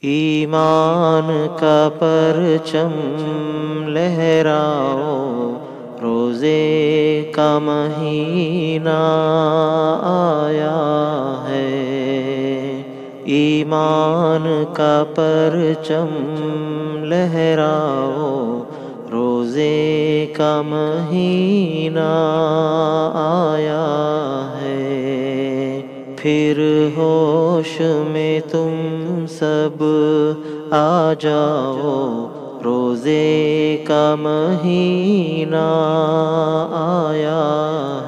ایمان کا پرچم لہراؤ، روزے کا مہینہ آیا ہے۔ ایمان کا پرچم لہراؤ، روزے کا مہینہ آیا ہے۔ پھر ہوش میں تم سب آ جاؤ، روزے کا مہینہ آیا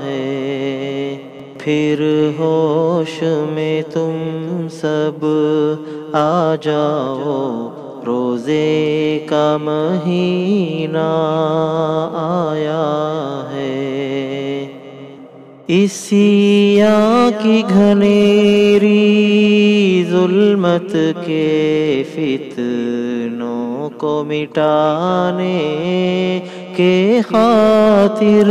ہے۔ پھر ہوش میں تم سب آ جاؤ، روزے کا مہینہ آیا ہے۔ اس سیاہ کی گھنیری ظلمت کے فتنوں کو مٹانے کے خاطر،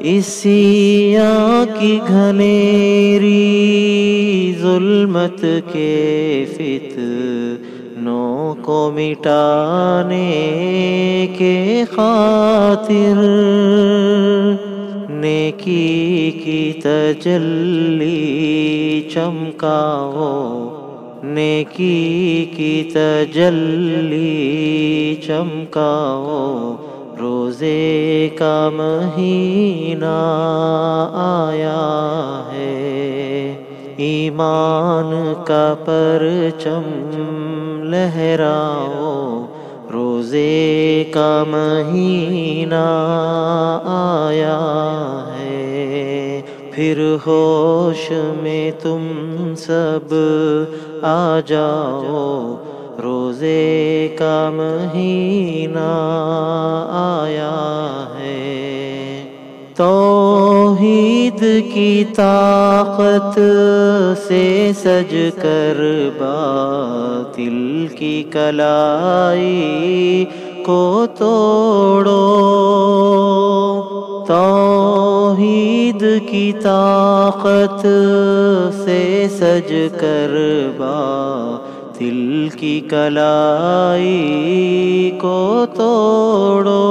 اس سیاہ کی گھنیری ظلمت کے فتنوں کو مٹانے کے خاطر، نیکی کی تجلی چمکاؤ، نیکی کی تجلی چمکاؤ، روزے کا مہینہ آیا ہے۔ ایمان کا پرچم لہراؤ، روزے کا مہینہ آیا ہے۔ پھر ہوش میں تم سب آ جاؤ، روزے کا مہینہ آیا ہے۔ توحید کی طاقت سے سج کر باطل کی کلائی کو توڑو، توحید کی طاقت سے سج کر باطل کی کلائی کو توڑو،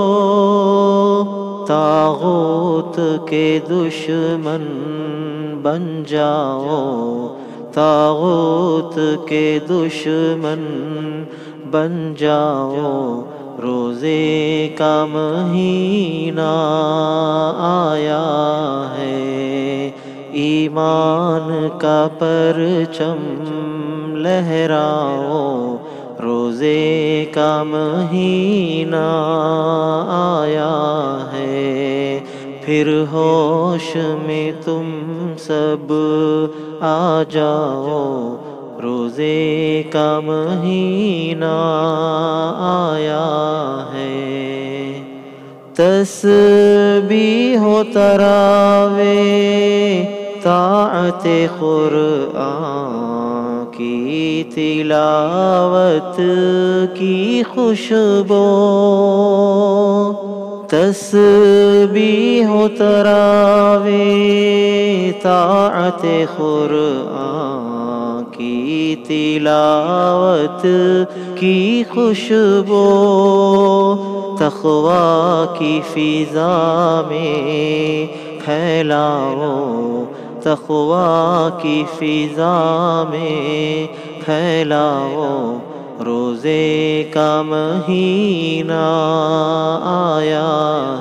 طاغوت کے دشمن بن جاؤ، طاغوت کے دشمن بن جاؤ، روزے کا مہینہ آیا ہے۔ ایمان کا پرچم لہراؤ، روزے کا مہینہ آیا ہے۔ پھر ہوش میں تم سب آ جاؤ، روزے کا مہینہ آیا ہے۔ تسبیح و تراویح، طاعت قرآن کی تلاوت کی خوشبو، تسبیح و تراویح، طاعت قرآن کی تلاوت کی خوشبو، تقویٰ کی فضا میں پھیلاؤ، تقویٰ کی فضا میں پھیلاؤ، روزے کا مہینہ آیا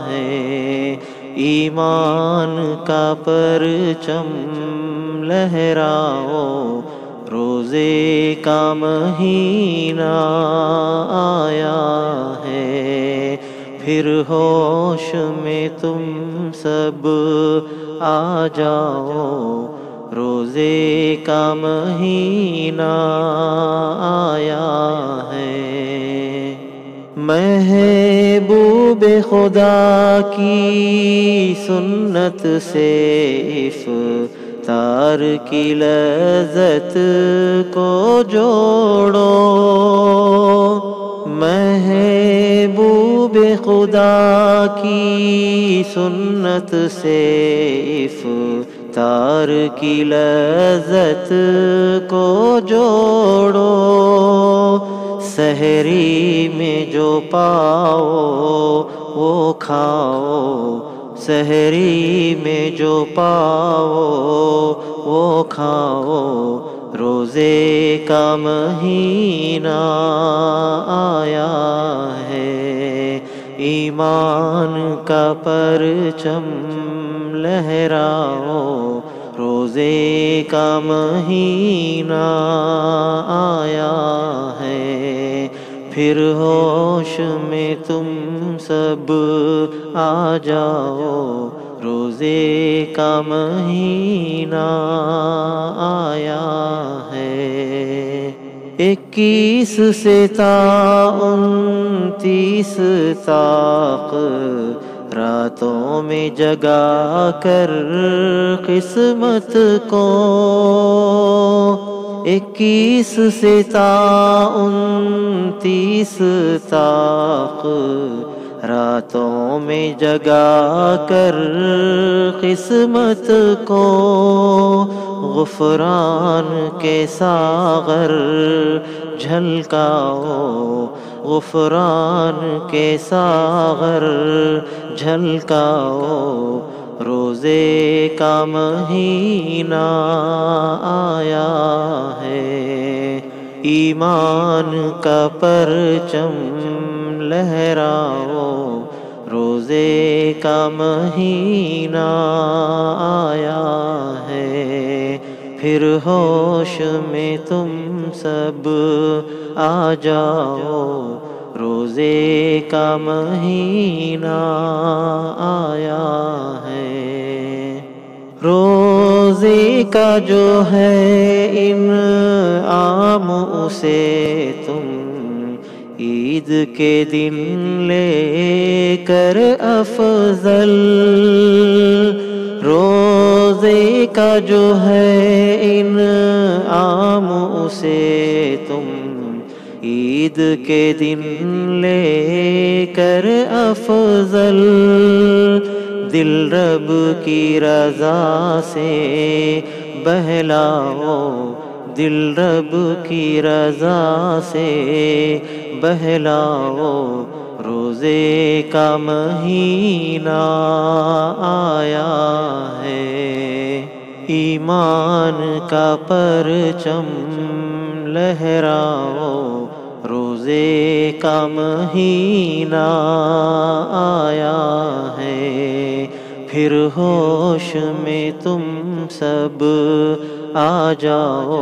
ہے۔ ایمان کا پرچم لہراؤ، روزے کا مہینہ آیا ہے۔ پھر ہوش میں تم سب آ جاؤ، روزے کا مہینہ آیا ہے۔ محبوب خدا کی سنت سے افطار کی لذت کو جوڑو، محبوب خدا کی سنت سے افطار افطار کی لذت کو جوڑو، سحری میں جو پاؤ وہ کھاؤ، سحری میں جو پاؤ وہ کھاؤ، روزے کا مہینہ آیا ہے، ایمان کا پرچم لہراؤ، روزے کا مہینہ آیا ہے، پھر ہوش میں تم سب آ جاؤ، روزے کا مہینہ آیا ہے، 21 سے تا 29 تاق راتوں میں جگا کر قسمت کو، 21 سے تا 29 تاق راتوں میں جگا کر قسمت کو، غفران کے ساغر جھلکاؤ، غفران کے ساغر جھلکاؤ، روزے کا مہینہ آیا ہے، ایمان کا پرچم لہراؤ، روزے کا مہینہ آیا ہے، پھر ہوش میں تم سب آ جاؤ، روزے کا مہینہ آیا ہے، روزے کا جو ہے انعام اسے تم عید کے دن لے کر افضل، روزے کا جو ہے انعام اسے تم عید کے دن لے کر افضل، دل رب کی رضا سے بہلاؤ، دل رب کی رضا سے بہلاؤ، روزے کا مہینہ آیا ہے، ایمان کا پرچم لہراؤ، روزے کا مہینہ آیا ہے، پھر ہوش میں تم سب آ جاؤ،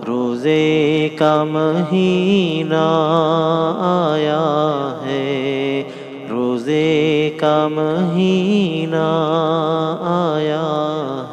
روزے کا مہینہ آیا ہے، روزے کا مہینہ آیا ہے۔